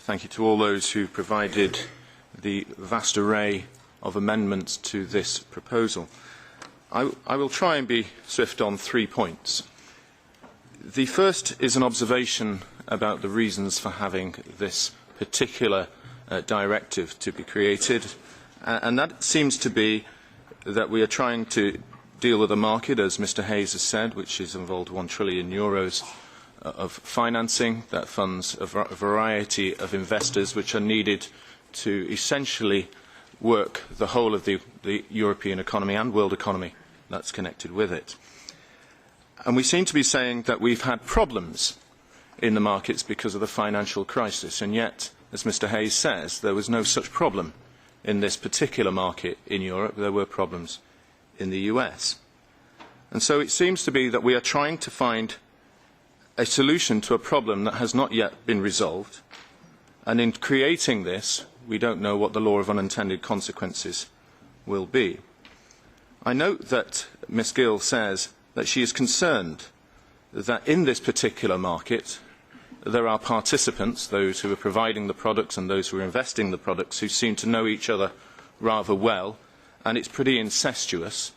thank you to all those who provided the vast array of amendments to this proposal. I will try and be swift on 3 points. The first is an observation about the reasons for having this particular directive to be created, and that seems to be that we are trying to deal with a market, as Mr. Hayes has said, which is involved €1 trillion of financing that funds a variety of investors which are needed to essentially work the whole of the European economy and world economy that's connected with it. And we seem to be saying that we've had problems in the markets because of the financial crisis, and yet, as Mr. Hayes says, there was no such problem in this particular market in Europe. There were problems in the US. And so it seems to be that we are trying to find a solution to a problem that has not yet been resolved, and in creating this, we don't know what the law of unintended consequences will be. I note that Ms. Gill says that she is concerned that in this particular market there are participants, those who are providing the products and those who are investing the products, who seem to know each other rather well, and it's pretty incestuous,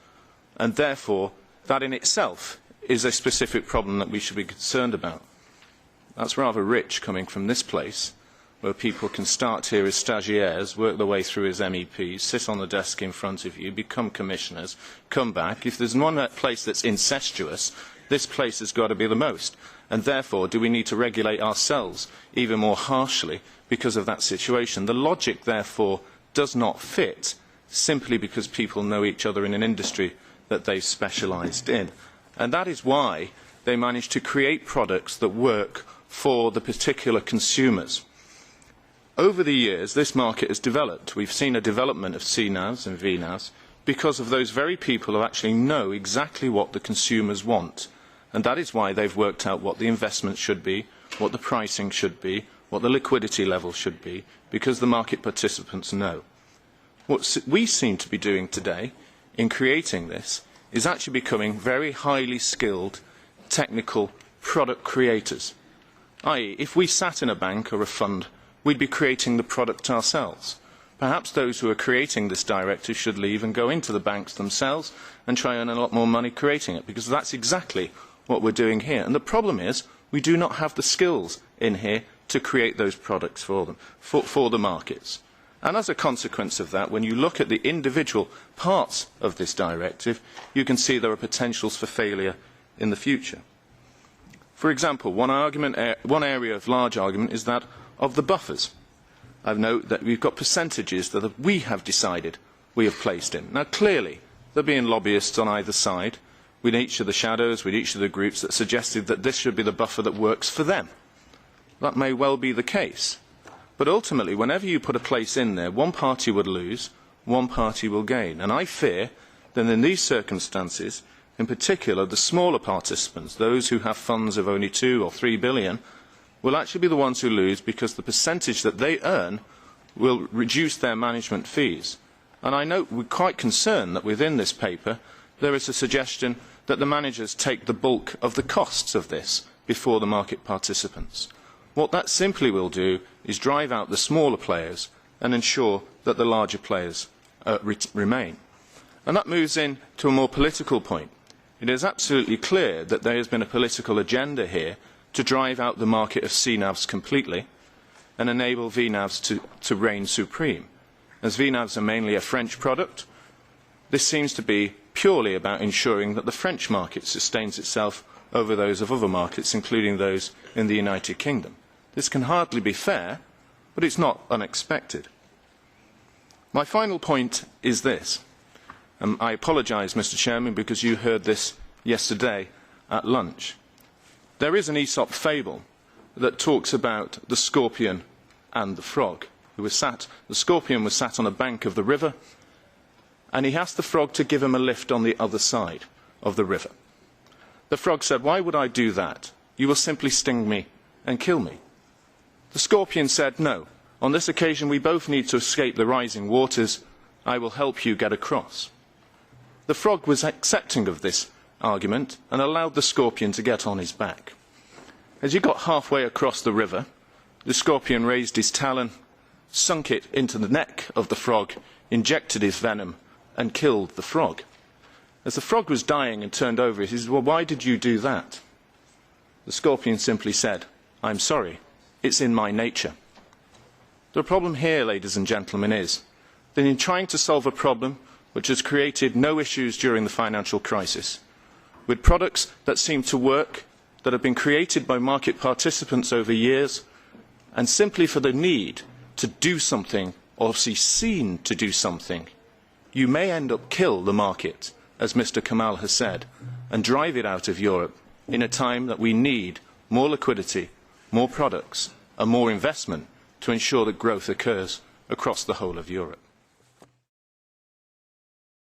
and therefore that in itself is a specific problem that we should be concerned about. That's rather rich coming from this place, where people can start here as stagiaires, work their way through as MEPs, sit on the desk in front of you, become commissioners, come back. If there's one place that's incestuous, this place has got to be the most. And therefore, do we need to regulate ourselves even more harshly because of that situation? The logic, therefore, does not fit simply because people know each other in an industry that they've specialised in. And that is why they managed to create products that work for the particular consumers. Over the years, this market has developed. We've seen a development of CNAVs and VNAVs because of those very people who actually know exactly what the consumers want. And that is why they've worked out what the investment should be, what the pricing should be, what the liquidity level should be, because the market participants know. What we seem to be doing today in creating this is actually becoming very highly skilled technical product creators. i.e., if we sat in a bank or a fund, we'd be creating the product ourselves. Perhaps those who are creating this directive should leave and go into the banks themselves and try and earn a lot more money creating it, because that's exactly what we're doing here. And the problem is we do not have the skills in here to create those products for them, for the markets. And as a consequence of that, when you look at the individual parts of this directive, you can see there are potentials for failure in the future. For example, one area of large argument is that of the buffers. I note that we've got percentages that we have decided we have placed in. Now, clearly, there have been lobbyists on either side, with each of the shadows, with each of the groups, that suggested that this should be the buffer that works for them. That may well be the case. But ultimately, whenever you put a place in there, one party would lose, one party will gain. And I fear that in these circumstances, in particular, the smaller participants, those who have funds of only 2 or 3 billion, will actually be the ones who lose, because the percentage that they earn will reduce their management fees. And I note we're quite concerned that within this paper there is a suggestion that the managers take the bulk of the costs of this before the market participants. What that simply will do is drive out the smaller players and ensure that the larger players remain. And that moves in to a more political point. It is absolutely clear that there has been a political agenda here to drive out the market of CNAVs completely and enable VNAVs to reign supreme. As VNAVs are mainly a French product, this seems to be purely about ensuring that the French market sustains itself over those of other markets, including those in the United Kingdom. This can hardly be fair, but it's not unexpected. My final point is this. I apologise, Mr. Chairman, because you heard this yesterday at lunch. There is an Aesop fable that talks about the scorpion and the frog. The scorpion was sat on a bank of the river, and he asked the frog to give him a lift on the other side of the river. The frog said, "Why would I do that? You will simply sting me and kill me." The scorpion said, "No, on this occasion we both need to escape the rising waters. I will help you get across." The frog was accepting of this argument and allowed the scorpion to get on his back. As he got halfway across the river, the scorpion raised his talon, sunk it into the neck of the frog, injected his venom, and killed the frog. As the frog was dying and turned over, he said, "Well, why did you do that?" The scorpion simply said, "I'm sorry, it's in my nature." The problem here, ladies and gentlemen, is that in trying to solve a problem which has created no issues during the financial crisis, with products that seem to work, that have been created by market participants over years, and simply for the need to do something or be seen to do something, you may end up kill the market, as Mr. Kamal has said, and drive it out of Europe in a time that we need more liquidity, more products and more investment to ensure that growth occurs across the whole of Europe.